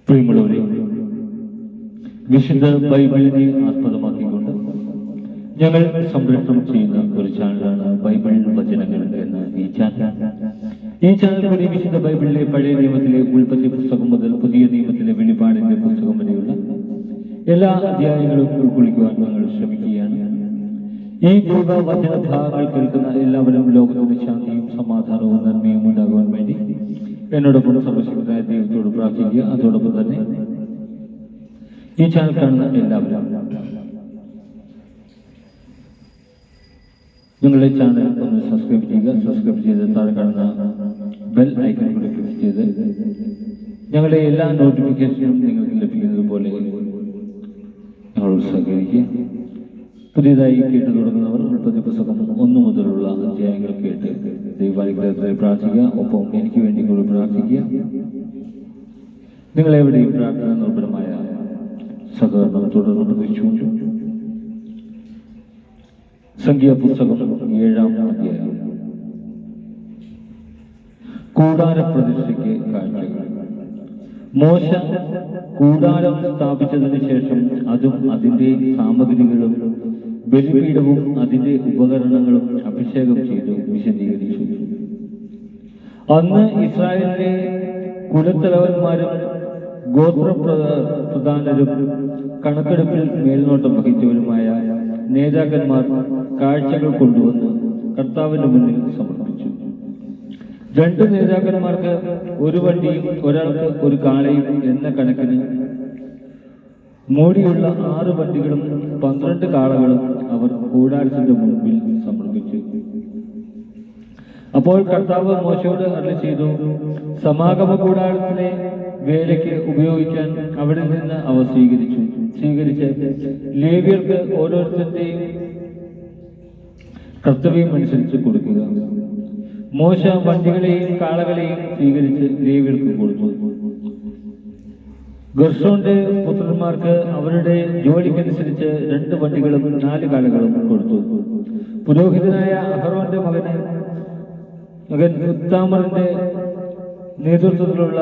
പ്രിയമുള്ളവരെ, വിശുദ്ധ ബൈബിളിനെ ആസ്പദമാക്കിക്കൊണ്ട് ഞങ്ങൾ സംരക്ഷണം ചെയ്യുന്ന ഒരു ചാനലാണ് ബൈബിൾ വചനങ്ങൾ എന്ന ഈ ചാനൽ. ഈ ചാനൽ വഴി വിശുദ്ധ ബൈബിളിലെ പഴയ നിയമത്തിലെ ഉൽപ്പത്തി പുസ്തകം മുതൽ പുതിയ നിയമത്തിലെ വെളിപാടിന്റെ പുസ്തകം വരെയുള്ള എല്ലാ അധ്യായങ്ങളും ഉൾക്കൊള്ളിക്കുവാൻ ഞങ്ങൾ ശ്രമിക്കുകയാണ്. ഈ ദൈവവചന ഭാഗങ്ങൾ കേൾക്കുന്ന എല്ലാവരും ലോകത്തിന്റെ ശാന്തിയും സമാധാനവും നന്മയും ഉണ്ടാകുവാൻ വേണ്ടി എന്നോടൊപ്പം സർവശക്തനായ ദൈവത്തോട് പ്രാർത്ഥിക്കുക. അതോടൊപ്പം തന്നെ ഈ ചാനൽ കാണുന്ന എല്ലാവരും നിങ്ങളുടെ ചാനൽ ഒന്ന് സബ്സ്ക്രൈബ് ചെയ്യുക. സബ്സ്ക്രൈബ് ചെയ്ത് താഴെ കാണുന്ന ബെൽ ഐക്കൺ കൂടി ക്ലിക്ക് ചെയ്ത് ഞങ്ങളുടെ എല്ലാ നോട്ടിഫിക്കേഷനും നിങ്ങൾക്ക് ലഭിക്കുന്നത് പോലെ ഞങ്ങളോട് സഹകരിക്കുക. പുതിയതായി കേട്ടു തുടങ്ങുന്നവർ ഉൽപ്പത്തി പുസ്തകം 1 മുതലുള്ള അധ്യായങ്ങൾ കേട്ട് ദൈവാനുഗ്രഹത്തെ പ്രാർത്ഥിക്കുക. ഒപ്പം എനിക്ക് വേണ്ടി കൂടി പ്രാർത്ഥിക്കുക. നിങ്ങളെവിടെയും പ്രാർത്ഥന നിർഭരമായ സഹകരണം തുടർന്ന് പ്രതീക്ഷിച്ചുകൊണ്ട് സംഖ്യാപുസ്തകം 7-ാം അധ്യായം. കൂടാര പ്രതിഷ്ഠയ്ക്ക് കാഴ്ചകൾ. മോശ കൂടാരം സ്ഥാപിച്ചതിന് ശേഷം അതും അതിന്റെ സാമഗ്രികളും ബലിപീഠവും അതിന്റെ ഉപകരണങ്ങളും അഭിഷേകം ചെയ്തു വിശദീകരിച്ചു. അന്ന് ഇസ്രായേലിലെ കുലത്തലവന്മാരും ഗോത്രപ്രധാനരും കണക്കെടുപ്പിൽ മേൽനോട്ടം വഹിച്ചവരുമായ നേതാക്കന്മാർ കാഴ്ചകൾ കൊണ്ടുവന്ന് കർത്താവിന്റെ മുന്നിൽ സമർപ്പിച്ചു. 2 നേതാക്കന്മാർക്ക് ഒരു വണ്ടിയും ഒരാൾക്ക് ഒരു കാളയും എന്ന കണക്കിന് മൂടിയുള്ള 6 വണ്ടികളും 12 കാളകളും അവർ കൂടാരത്തിന്റെ മുൻപിൽ സമർപ്പിച്ചു. അപ്പോൾ കർത്താവ് മോശയോട് അരുളിച്ചെയ്തു, സമാഗമ കൂടാരത്തിലെ വേലയ്ക്ക് ഉപയോഗിക്കാൻ അവിടെ നിന്ന് അവ സ്വീകരിച്ച് ലേവ്യർക്ക് ഓരോരുത്തരുടെയും കർത്തവ്യം അനുസരിച്ച് കൊടുക്കുക. മോശ വണ്ടികളെയും കാളകളെയും സ്വീകരിച്ച് ലേവ്യർക്ക് കൊടുത്തു. ഗർഷോന്റെ പുത്രന്മാർക്ക് അവരുടെ ജോലിക്കനുസരിച്ച് 2 വണ്ടികളും 4 കാളകളും കൊടുത്തു. പുരോഹിതനായ അഹറോന്റെ മകൻ ഉത്താമറിന്റെ നേതൃത്വത്തിലുള്ള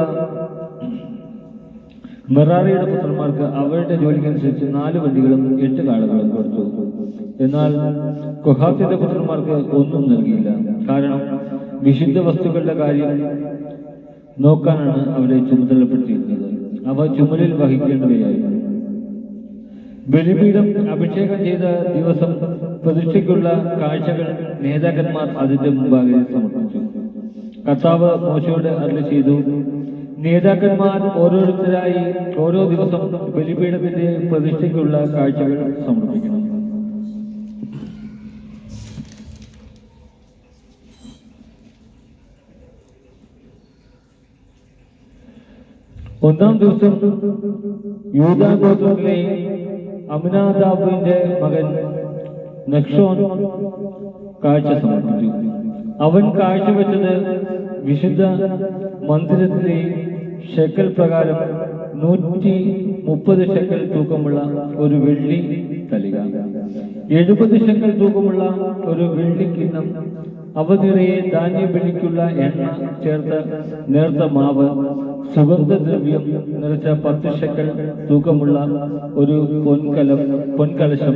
മെറാറിയുടെ പുത്രന്മാർക്ക് അവരുടെ ജോലിക്കനുസരിച്ച് 4 വണ്ടികളും 8 കാളകളും കൊടുത്തു. എന്നാൽ കൊഹാത്തിന്റെ പുത്രന്മാർക്ക് ഒന്നും നൽകിയില്ല. കാരണം വിശുദ്ധ വസ്തുക്കളുടെ കാര്യം നോക്കാനാണ് അവരെ ചുമതലപ്പെടുത്തിയിരുന്നത്. അവ ചുമലിൽ വഹിക്കേണ്ടവയായിരുന്നു. ബലിപീഠം അഭിഷേകം ചെയ്ത ദിവസം പ്രതിഷ്ഠയ്ക്കുള്ള കാഴ്ചകൾ നേതാക്കന്മാർ അതിന്റെ മുമ്പാകെ സമർപ്പിച്ചു. കർത്താവ് മോശയോട് അരുളിച്ചെയ്തു, നേതാക്കന്മാർ ഓരോരുത്തരായി ഓരോ ദിവസം ബലിപീഠത്തിന്റെ പ്രതിഷ്ഠയ്ക്കുള്ള കാഴ്ചകൾ സമർപ്പിക്കണം. ഒന്നാം ദിവസം യൂദാ ഗോത്രത്തിലെ അമിനാദാബിന്റെ മകൻ നക്ഷോൻ കാഴ്ച സമർപ്പിച്ചു. അവൻ കാഴ്ചവെച്ചത് വിശുദ്ധ മന്ദിരത്തിലെ ഷെക്കൽ പ്രകാരം 130 ഷെക്കൽ തൂക്കമുള്ള ഒരു വെള്ളി തലിക, 70 ഷെക്കൽ തൂക്കമുള്ള ഒരു വെള്ളി കിണ്ണം, അവ നിറയെ ധാന്യബലിക്കുള്ള എണ്ണ ചേർത്ത നേർത്ത മാവ്, സുഗന്ധദ്രവ്യം നിറച്ച 10 ഷെക്കൽ തൂക്കമുള്ള ഒരു പൊൻകലശം,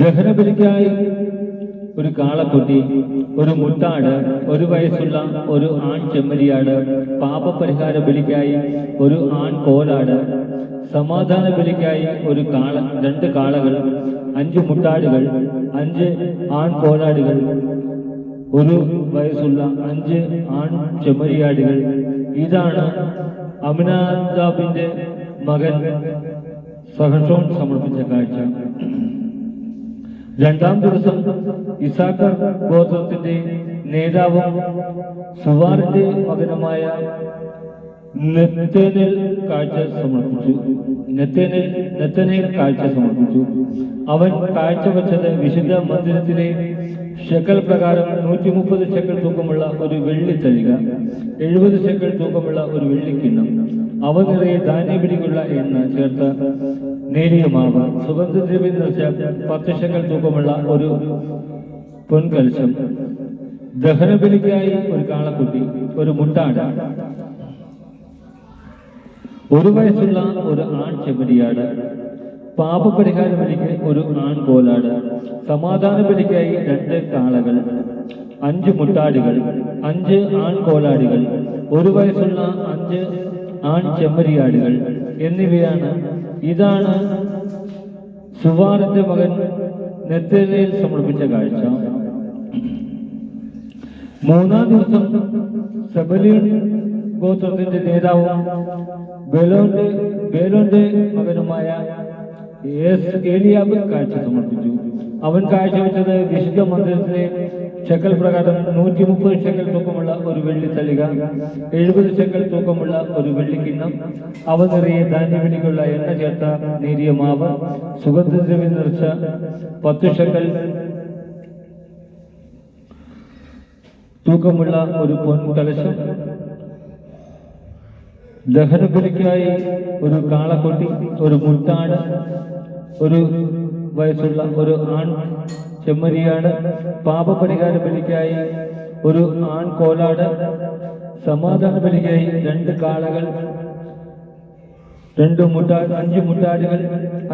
ദഹനബലിക്കായി ഒരു കാളക്കുട്ടി, ഒരു മുട്ടാട്, 1 വയസ്സുള്ള ഒരു ആൺ ചെമ്മരിയാട്, പാപപരിഹാര ബലിക്കായി ഒരു ആൺ കോലാട്, സമാധാന ബലിക്കായി 2 കാളകൾ, 5 മുട്ടാടുകൾ, 5 ആൺ കോലാടുകൾ, 1 വയസ്സുള്ള 5 ആൺ ചെമ്മരിയാടുകൾ. ഇതാണ് അമിനാദാബിന്റെ മകൻ സഹഷോൻ സമർപ്പിച്ച കാഴ്ച. 2-ാം ദിവസം ഇസാഖർ ഗോത്രത്തിന്റെ നേതാവും സുവാറിന്റെ മകനുമായ നെത്തനേൽ കാഴ്ച സമർപ്പിച്ചു. അവൻ കാഴ്ചവെച്ചത് വിശുദ്ധ മന്ദിരത്തിലെ ഷെക്കൽ പ്രകാരം 130 ഷെക്കൽ തൂക്കമുള്ള ഒരു വെള്ളി തലിക, 70 ഷെക്കൽ തൂക്കമുള്ള ഒരു വെള്ളിക്കിണ്ണം, അവ നിറയെ ധാന്യബലിക്കുള്ള എണ്ണ ചേർത്ത നേരിയ മാവ്, സുഗന്ധദ്രവ്യം നിറച്ച 10 ഷെക്കൽ തൂക്കമുള്ള ഒരു പൊൻകലശം, ദഹനബലിക്കായി ഒരു കാളക്കുട്ടി, ഒരു മുട്ടാട്, 1 വയസ്സുള്ള ഒരു ആൺ ചെമ്മരിയാട്, പാപപരിഹാര ബലിക്ക് ഒരു ആൺ കോലാട്, സമാധാന ബലിക്കായി 2 കാളകൾ, 5 മുട്ടാടികൾ, 5 ആൺ കോലാടികൾ, 1 വയസ്സുള്ള 5 ആൺ ചെമ്മരിയാടുകൾ എന്നിവയാണ്. ഇതാണ് സുവാറിന്റെ മകൻ നെത്തനേൽ സമർപ്പിച്ച കാഴ്ച. 3-ാം ദിവസം സെബലൂൻ ഗോത്രത്തിന്റെ നേതാവും ബേലോന്റെ മകനുമായ ഏലിയാബ് കാഴ്ച സമർപ്പിച്ചു. അവൻ കാഴ്ചവെച്ചത് വിശുദ്ധ മന്ദിരത്തിലെ ശെക്കൽ പ്രകാരം 130 ശെക്കൽ തൂക്കമുള്ള ഒരു വെള്ളി തളിക, 70 ശെക്കൽ തൂക്കമുള്ള ഒരു വെള്ളിക്കിണ്ണം, അവ നിറയെ ധാന്യവിളിക്കുള്ള എണ്ണ ചേർത്ത നേരിയ മാവ്, സുഗന്ധദ്രവ്യം നിറച്ച 10 ശെക്കൽ തൂക്കമുള്ള ഒരു പൊൻകലശം, ദഹനബലിക്കായി ഒരു കാളക്കുട്ടി, ഒരു മുട്ടാട്, 1 വയസ്സുള്ള ഒരു ആൺ ചെമ്മരിയാട്, പാപപരിഹാര ബലിക്കായി ഒരു ആൺ കോലാട്, സമാധാന ബലിക്കായി 2 കാളകൾ, 5 മുട്ടാടുകൾ,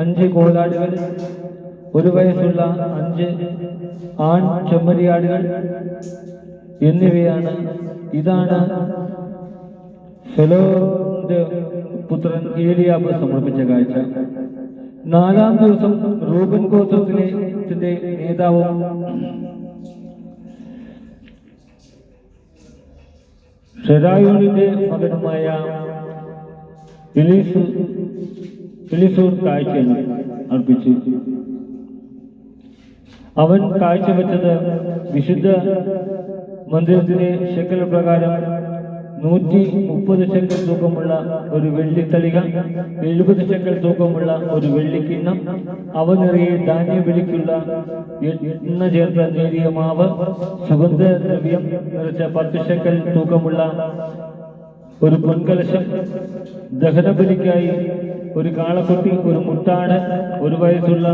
5 കോലാടുകൾ, 1 വയസ്സുള്ള 5 ആൺ ചെമ്മരിയാടുകൾ എന്നിവയാണ്. ഇതാണ് ഫെലോന്റെ പുത്രൻ ഏലിയാബ് സമർപ്പിച്ച കാഴ്ച. 4-ാം ദിവസം റൂബൻ ഗോത്രത്തിന്റെ നേതാവും ഷെരായൂരിന്റെ മകനുമായ എലിസൂർ കാഴ്ച അർപ്പിച്ചു. അവൻ കാഴ്ചവെച്ചത് വിശുദ്ധ മന്ദിരത്തിലെ ശെക്കൽ പ്രകാരം 130 ശെക്കൽ തൂക്കമുള്ള ഒരു വെള്ളിത്തളിക, 70 ശെക്കൽ തൂക്കമുള്ള ഒരു വെള്ളിക്കിണ്ണം, അവ നിറയെ ധാന്യബലിക്കുള്ള എണ്ണ ചേർത്ത നേരിയ മാവ്, സുഗന്ധദ്രവ്യം നിറച്ച 10 ശെക്കൽ തൂക്കമുള്ള ഒരു പൊൻകലശം, ദഹനബലിക്കായി ഒരു കാളക്കുട്ടി, ഒരു മുട്ടാട്, 1 വയസ്സുള്ള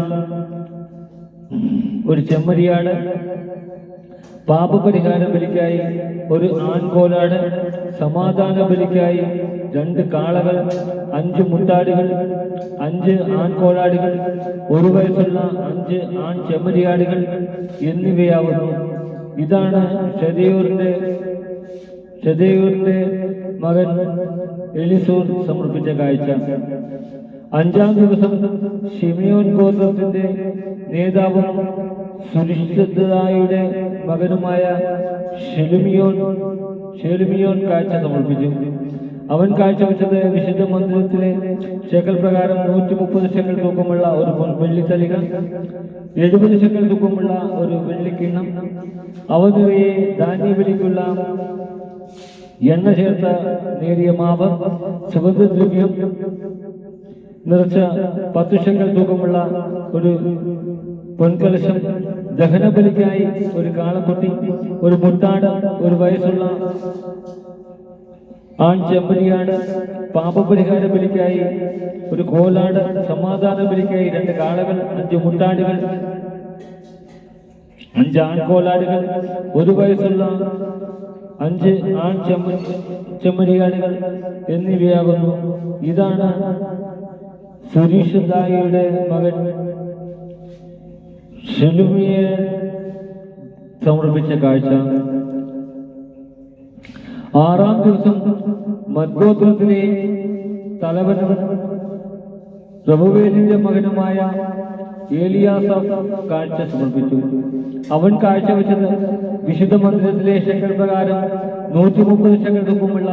ഒരു ചെമ്മരിയാട്, പാപപരിഹാര ബലിക്കായി ഒരു ആൺകോലാട്, സമാധാന ബലിക്കായി 2 കാളകൾ, 5 മുട്ടാടുകൾ, 5 ആൺകോലാടുകൾ, 1 വയസ്സുള്ള 5 ആൺ ചെമ്മരിയാടുകൾ എന്നിവയാവുന്നു. ഇതാണ് ഷെദേയൂരിന്റെ മകൻ എലിസൂർ സമർപ്പിച്ച കാഴ്ച. 5-ാം ദിവസം ശിമിയോൻ ഗോത്രത്തിന്റെ നേതാവും സുരിഷ്ഠയുടെ മകനുമായ ഷെലുമിയോൻ കാഴ്ച സമർപ്പിച്ചു. അവൻ കാഴ്ചവെച്ചത് വിശുദ്ധ മന്ദിരത്തിലെ ശെക്കൽ പ്രകാരം 130 ശെക്കൽ തൂക്കമുള്ള ഒരു വെള്ളിത്തളിക, 70 ശെക്കൽ തൂക്കമുള്ള ഒരു വെള്ളിക്കിണ്ണം, അവ നിറയെ ധാന്യബലിക്കുള്ള എണ്ണ ചേർത്ത നേരിയ മാവ്, സുഗന്ധദ്രവ്യം നിറച്ച 10 ശെക്കൽ തൂക്കമുള്ള ഒരു പൊൻകലശം, ദഹനബലിക്കായി ഒരു കാളക്കുട്ടി, ഒരു മുട്ടാട്, 1 വയസ്സുള്ള ആൺ ചെമ്മരിയാട്, പാപപരിഹാര ബലിക്കായി ഒരു കോലാട്, സമാധാന ബലിക്കായി 2 കാളകൾ, 5 മുട്ടാടുകൾ, 5 ആൺകോലാടുകൾ, 1 വയസ്സുള്ള 5 ആൺ ചെമ്മരിയാടുകൾ എന്നിവയാകുന്നു. ഇതാണ് സുരീഷദായിയുടെ മകൻ ഷെലുമിയെ സമർപ്പിച്ച കാഴ്ച. 6-ാം ദിവസം മദ്ഗോത്രത്തിലെ തലവനും റബുവേലിന്റെ മകനുമായ ഏലിയാസാഫ് കാഴ്ച സമർപ്പിച്ചു. അവൻ കാഴ്ചവെച്ചത് വിശുദ്ധ മന്ദിരത്തിലെ ശെക്കൽ പ്രകാരം 130 ശെക്കൽ തൂക്കമുള്ള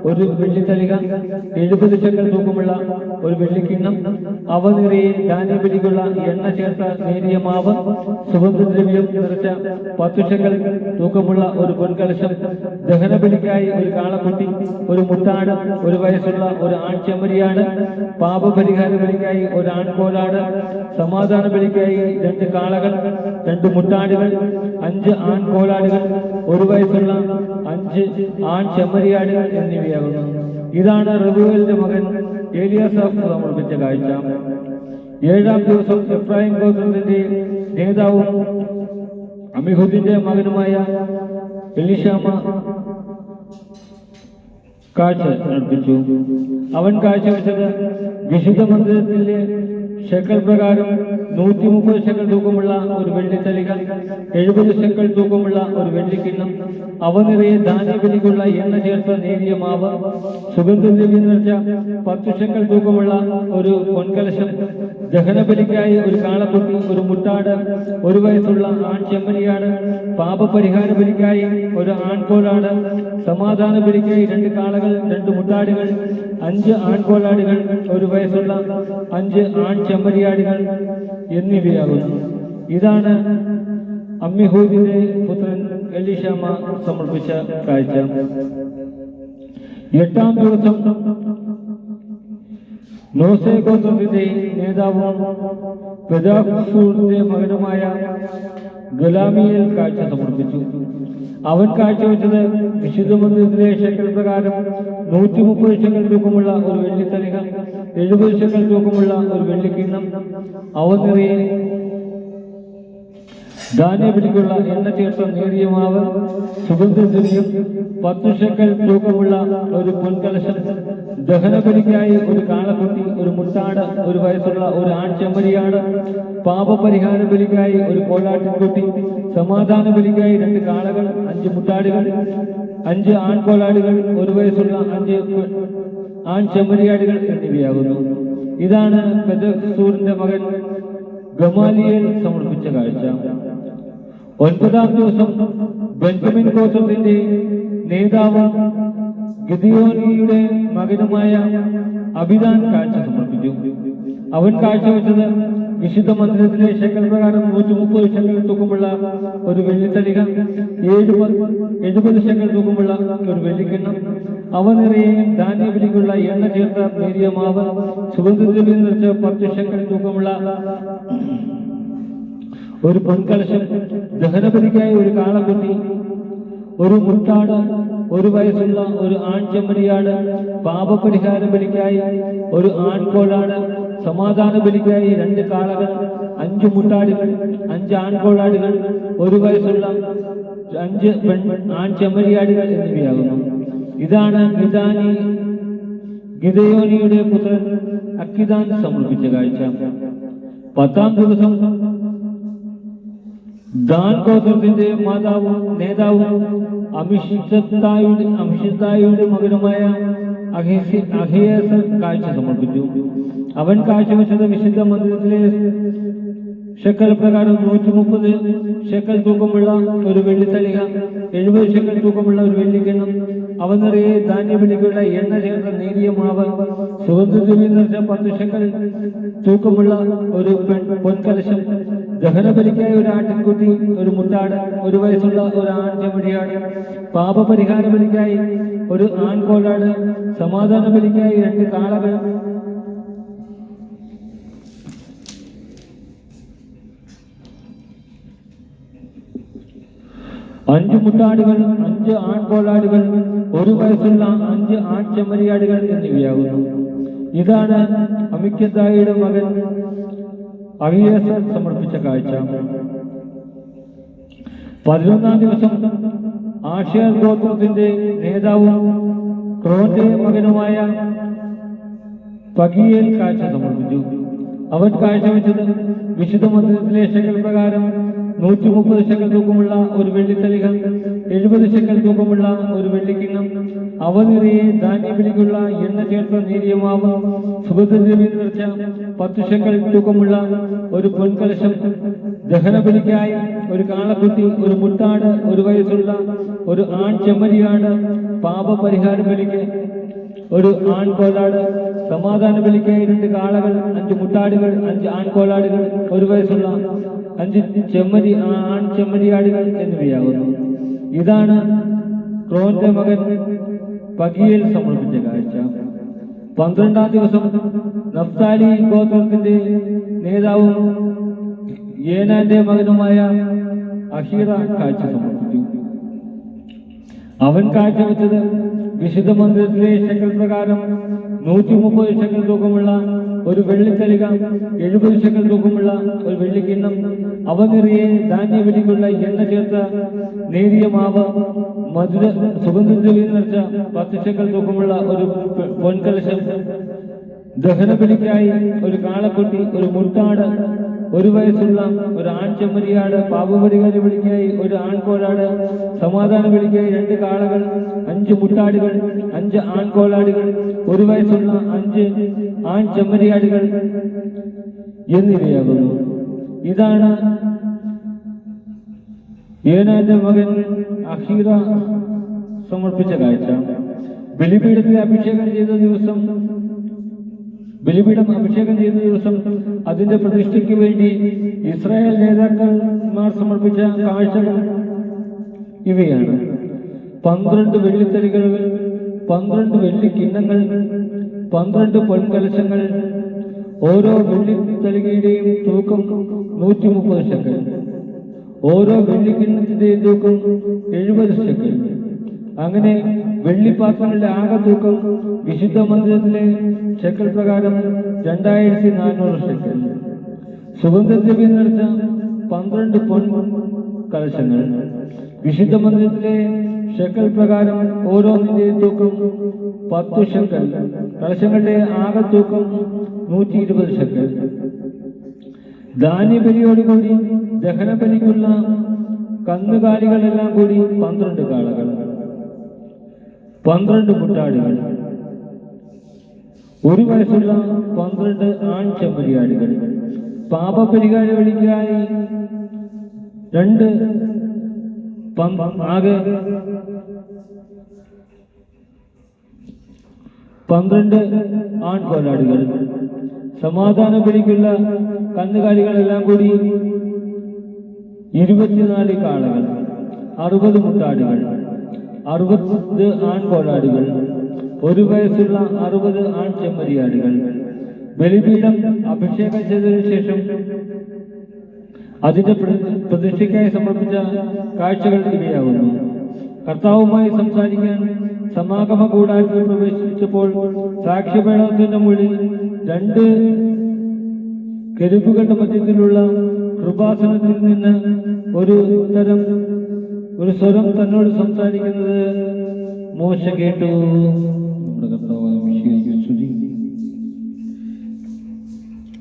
ഒരു വെള്ളിത്തളിക, 70 ശെക്കൽ തൂക്കമുള്ള ഒരു വെള്ളിക്കിണ്ണം, അവ നിറയെ ധാന്യബലിക്കുള്ള എണ്ണ ചേർത്ത നേരിയ മാവ്, സുഗന്ധദ്രവ്യം നിറച്ച 10 ശെക്കൽ തൂക്കമുള്ള ഒരു പൊൻകലശം, ദഹനബലിക്കായി ഒരു കാളക്കുട്ടി, ഒരു മുട്ടാട്, 1 വയസ്സുള്ള ഒരു ആൺ ചെമ്മരിയാട്, പാപപരിഹാര ബലിക്കായി ഒരു ആൺകോലാട്, സമാധാന ബലിക്കായി 2 കാളകൾ, 2 മുട്ടാടുകൾ, 5 ആൺകോലാടുകൾ, 1 വയസ്സുള്ള 5 ആൺ ചെമ്മരിയാടുകൾ എന്നിവയാകുന്നു. ഇതാണ് റബൂവേലിന്റെ മകൻ ഏലിയാസാഫ് സമർപ്പിച്ച കാഴ്ച. 7-ാം ദിവസം എഫ്രായിം ഗോത്രത്തിന്റെ നേതാവും അമിഹൂദിന്റെ മകനുമായ എലീശാമ കാഴ്ച അർപ്പിച്ചു. അവൻ കാഴ്ചവെച്ചത് വിശുദ്ധ മന്ദിരത്തിലെ ശെക്കൽ പ്രകാരം 130 ശെക്കൽ തൂക്കമുള്ള ഒരു വെള്ളിത്തലിക, 70 ശെക്കൽ തൂക്കമുള്ള ഒരു വെള്ളിക്കിണ്ണം, അവ നിറയെ ധാന്യബലിക്കുള്ള എണ്ണ ചേർത്ത നേരിയ മാവ്, സുഗന്ധദ്രവ്യം നിറച്ച 10 ശെക്കൽ തൂക്കമുള്ള ഒരു പൊൻകലശം, ദഹനബലിക്കായി ഒരു കാളക്കുട്ടി, ഒരു മുട്ടാട്, 1 വയസ്സുള്ള ആൺ ചെമ്മരിയാട്, പാപപരിഹാര ബലിക്കായി ഒരു ആൺകോലാട്, സമാധാന ബലിക്കായി 2 കാളകൾ, 2 മുട്ടാടുകൾ, 5 ആൺകോലാടുകൾ, 1 വയസ്സുള്ള 5 ആൺ ചെമ്മരിയാടുകൾ എന്നിവയാകുന്നു. ഇതാണ് അമ്മിഹൂദിന്റെ പുത്രൻ എലീശാമ സമർപ്പിച്ച കാഴ്ച. 8-ാം ദിവസം നോസെ ഗോത്രത്തിന്റെ നേതാവും പെദാഹൂറിന്റെ മകനുമായ ഗലാമിയേൽ കാഴ്ച സമർപ്പിച്ചു. അവൻ കാഴ്ചവെച്ചത് വിശുദ്ധ മന്ദിരത്തിലെ ശെക്കൽ പ്രകാരം 130 ശെക്കൽ തൂക്കമുള്ള ഒരു വെള്ളിത്തലിക, 70 ശെക്കൽ തൂക്കമുള്ള ഒരു വെള്ളിക്കിണ്ണം, അവ നിറയെ ധാന്യബലിക്കുള്ള എണ്ണ ചേർത്ത നേരിയ മാവ്, സുഗന്ധദ്രവ്യം, 10 ശെക്കൽ തൂക്കമുള്ള ഒരു പൊൻകലശം, ദഹനബലിക്കായി ഒരു കാളക്കുട്ടി, ഒരു മുട്ടാട്, 1 വയസ്സുള്ള ഒരു ആൺ ചെമ്മരിയാട്, പാപപരിഹാര ബലിക്കായി ഒരു കോലാട്ടിൻകുട്ടി, സമാധാന ബലിക്കായി 2 കാളകൾ, 5 മുട്ടാടുകൾ, 5 ആൺകോലാടുകൾ, 1 വയസ്സുള്ള 5 ആൺ ചെമ്മരിയാടുകൾ എന്നിവയാകുന്നു. ഇതാണ് പെദസൂറിന്റെ മകൻ ഗമാലിയേൽ സമർപ്പിച്ച കാഴ്ച. 9-ാം ദിവസം ബെഞ്ചമിൻ ഗോത്രത്തിന്റെ നേതാവ് ഗിദെയോനിയുടെ മകനുമായ അബിദാൻ കാഴ്ച സമർപ്പിച്ചു. അവൻ കാഴ്ചവെച്ചത് വിശുദ്ധ മന്ദിരത്തിലെ ശെക്കൽ പ്രകാരം 130 ശെക്കൽ തൂക്കമുള്ള ഒരു വെള്ളിത്തലിക, 70 ശെക്കൽ തൂക്കമുള്ള ഒരു വെള്ളിക്കിണ്ണം, അവ നിറയെ ധാന്യബലിക്കുള്ള എണ്ണ ചേർത്ത നേരിയ മാവ്, സുഗന്ധദ്രവ്യം നിറച്ച 10 ശെക്കൽ തൂക്കമുള്ള ഒരു പൊൻകലശം, ദഹനബലിക്കായി ഒരു കാളക്കുട്ടി, ഒരു മുട്ടാട്, 1 വയസ്സുള്ള ഒരു ആൺ ചെമ്മരിയാട്, പാപപരിഹാര ബലിക്കായി ഒരു ആൺകോലാട്, സമാധാന ബലിക്കായി 2 കാളകൾ, 5 മുട്ടാടുകൾ, 5 ആൺകോലാടുകൾ, 1 വയസ്സുള്ള 5 ആൺ ചെമ്മരിയാടുകൾ എന്നിവയാകുന്നു. ഇതാണ് ഗിദെയോനിയുടെ പുത്രൻ അക്കിദാൻ സമർപ്പിച്ച കാഴ്ച. 10-ാം ദിവസം ദാൻ ഗോത്രത്തിന്റെ നേതാവും അമിഷദായിയുടെ മകനുമായ അഹിയേസർ കാഴ്ച സമർപ്പിച്ചു. അവൻ കാഴ്ചവെച്ചത് വിശുദ്ധ മന്ദിരത്തിലെ ശെക്കൽ പ്രകാരം 130 ശെക്കൽ തൂക്കമുള്ള ഒരു വെള്ളിത്തലിക, 70 ശെക്കൽ തൂക്കമുള്ള ഒരു വെള്ളിക്കിണ്ണം, അവ നിറയെ ധാന്യബലിക്കുള്ള എണ്ണ ചേർത്ത നേരിയ മാവ്, സുഗന്ധദ്രവ്യം നിറച്ച 10 ശെക്കൽ തൂക്കമുള്ള ഒരു പൊൻകലശം, ദഹനബലിക്കായി ഒരു ആട്ടിൻകുട്ടി, ഒരു മുട്ടാട്, 1 വയസ്സുള്ള ഒരു ആൺ ചെമ്മരിയാട്, പാപപരിഹാര ബലിക്കായി ഒരു ആൺകോലാട്, സമാധാന ബലിക്കായി 2 കാളകൾ, 5 മുട്ടാടുകൾ, 5 ആൺകോലാടുകൾ, 1 വയസ്സുള്ള 5 ആൺ ചെമ്മരിയാടുകൾ എന്നിവയാകുന്നു. ഇതാണ് അമിക്കദായിയുടെ മകൻ അഹിയേസർ സമർപ്പിച്ച കാഴ്ച. 11-ാം ദിവസം ആശേർ ഗോത്രത്തിന്റെ നേതാവും ക്രോന്റെ മകനുമായ പഗിയേൽ കാഴ്ച സമർപ്പിച്ചു. അവൻ കാഴ്ചവെച്ചത് വിശുദ്ധ മന്ദിരത്തിലെ ശെക്കൽ പ്രകാരം 130 ശെക്കൽ തൂക്കമുള്ള ഒരു വെള്ളിത്തലിക, 70 ശെക്കൽ തൂക്കമുള്ള ഒരു വെള്ളിക്കിണ്ണം, അവ നിറയെ ധാന്യബലിക്കുള്ള എണ്ണ ചേർത്ത നേരിയ മാവ്, സുഗന്ധദ്രവ്യം നിറച്ച 10 ശെക്കൽ തൂക്കമുള്ള ഒരു പൊൻകലശം, ദഹനബലിക്കായി ഒരു കാളക്കുട്ടി, ഒരു മുട്ടാട്, 1 വയസ്സുള്ള ഒരു ആൺ ചെമ്മരിയാട്, പാപപരിഹാര ബലിക്ക് ഒരു ആൺകോലാട്, സമാധാന ബലിക്കായി 2 കാളകൾ, 5 മുട്ടാടുകൾ, 5 ആൺകോലാടുകൾ, 1 വയസ്സുള്ള 5 ആൺ ചെമ്മരിയാടുകൾ എന്നിവയാകുന്നു. ഇതാണ് ക്രോന്റെ മകൻ പഗിയേൽ സമർപ്പിച്ച കാഴ്ച. 12-ാം ദിവസം നഫ്താലി ഗോത്രത്തിന്റെ നേതാവും യേനാന്റെ മകനുമായ അഹീറ കാഴ്ച സമർപ്പിച്ചു. അവൻ കാഴ്ചവെച്ചത് വിശുദ്ധ മന്ദിരത്തിലെ ശെക്കൽ പ്രകാരം 130 ശെക്കൽ തൂക്കമുള്ള ഒരു വെള്ളിത്തലിക, 70 ശെക്കൽ തൂക്കമുള്ള ഒരു വെള്ളിക്കിണ്ണം, അവ നിറയെ ധാന്യബലിക്കുള്ള എണ്ണ ചേർത്ത നേരിയ മാവ്, മധുര സുഗന്ധദ്രവ്യം നിറച്ച 10 ശെക്കൽ തൂക്കമുള്ള ഒരു പൊൻകലശം, ദഹനബലിക്കായി ഒരു കാളക്കുട്ടി, ഒരു മുട്ടാട്, 1 വയസ്സുള്ള ഒരു ആൺചെമ്മരിയാട്, പാപപരിഹാര ബലിക്കായി ഒരു ആൺകോലാട്, സമാധാന ബലിക്കായി 2 കാളകൾ, 5 മുട്ടാടുകൾ, 5 ആൺകോലാടുകൾ, 1 വയസ്സുള്ള 5 ആൺചെമ്മരിയാടുകൾ എന്നിവയാകുന്നു. ഇതാണ് ഏനാന്റെ മകൻ അഹീറ സമർപ്പിച്ച കാഴ്ച. ബലിപീഠം അഭിഷേകം ചെയ്ത ദിവസം അതിന്റെ പ്രതിഷ്ഠയ്ക്ക് വേണ്ടി ഇസ്രായേൽ നേതാക്കന്മാർ സമർപ്പിച്ച കാഴ്ചകൾ ഇവയാണ്: 12 വെള്ളിത്തലികൾ, 12 വെള്ളിക്കിണ്ണങ്ങൾ, 12 പൊൻകലശങ്ങൾ. ഓരോ വെള്ളിത്തലികയുടെയും തൂക്കം 130 ശെക്കൽ. ഓരോ വെള്ളിക്കിണ്ണത്തിന്റെയും തൂക്കം 70 ശെക്കൽ. അങ്ങനെ വെള്ളിപ്പാത്രങ്ങളുടെ ആകെ തൂക്കം വിശുദ്ധ മന്ദിരത്തിലെ ശെക്കൽ പ്രകാരം 2400 ശെക്കൽ. സുഗന്ധദ്രവ്യം നിറച്ച 12 പൊൻ കലശങ്ങൾ. വിശുദ്ധ മന്ദിരത്തിലെ ശെക്കൽ പ്രകാരം ഓരോന്നിന്റെയും തൂക്കം 10 ശെക്കൽ. കലശങ്ങളുടെ ആകെ തൂക്കം 120 ശെക്കൽ. ധാന്യബലിയോടുകൂടി ദഹനബലിക്കുള്ള കന്നുകാലികളെല്ലാം കൂടി 12 കാളകൾ, 12 മുട്ടാടുകൾ, 1 വയസ്സുള്ള 12 ആൺചെമ്മരിയാടുകൾ, പാപപരിഹാര ബലിക്കായി 2 ആകെ 12 ആൺകോലാടുകൾ, സമാധാന ബലിക്കുള്ള കന്നുകാലികളെല്ലാം കൂടി 24 കാളകൾ, 60 മുട്ടാടുകൾ, 60 ആൺകോലാടുകൾ, 1 വയസ്സുള്ള 60 ആൺചെമ്മരിയാടുകൾ. ബലിപീഠം അഭിഷേകം ചെയ്തതിനു ശേഷം അതിന്റെ പ്രതിഷ്ഠയ്ക്കായി സമർപ്പിച്ച കാഴ്ചകൾ ഇവയാകുന്നു. കർത്താവുമായി സംസാരിക്കാൻ സമാഗമ കൂടാരത്തിൽ പ്രവേശിച്ചപ്പോൾ സാക്ഷ്യപീഠത്തിന്റെ മുകളിൽ 2 കെരൂബുകളുടെ മധ്യത്തിലുള്ള കൃപാസനത്തിൽ നിന്ന് ഒരു സ്വരം തന്നോട് സംസാരിക്കുന്നത് മോശ കേട്ടു.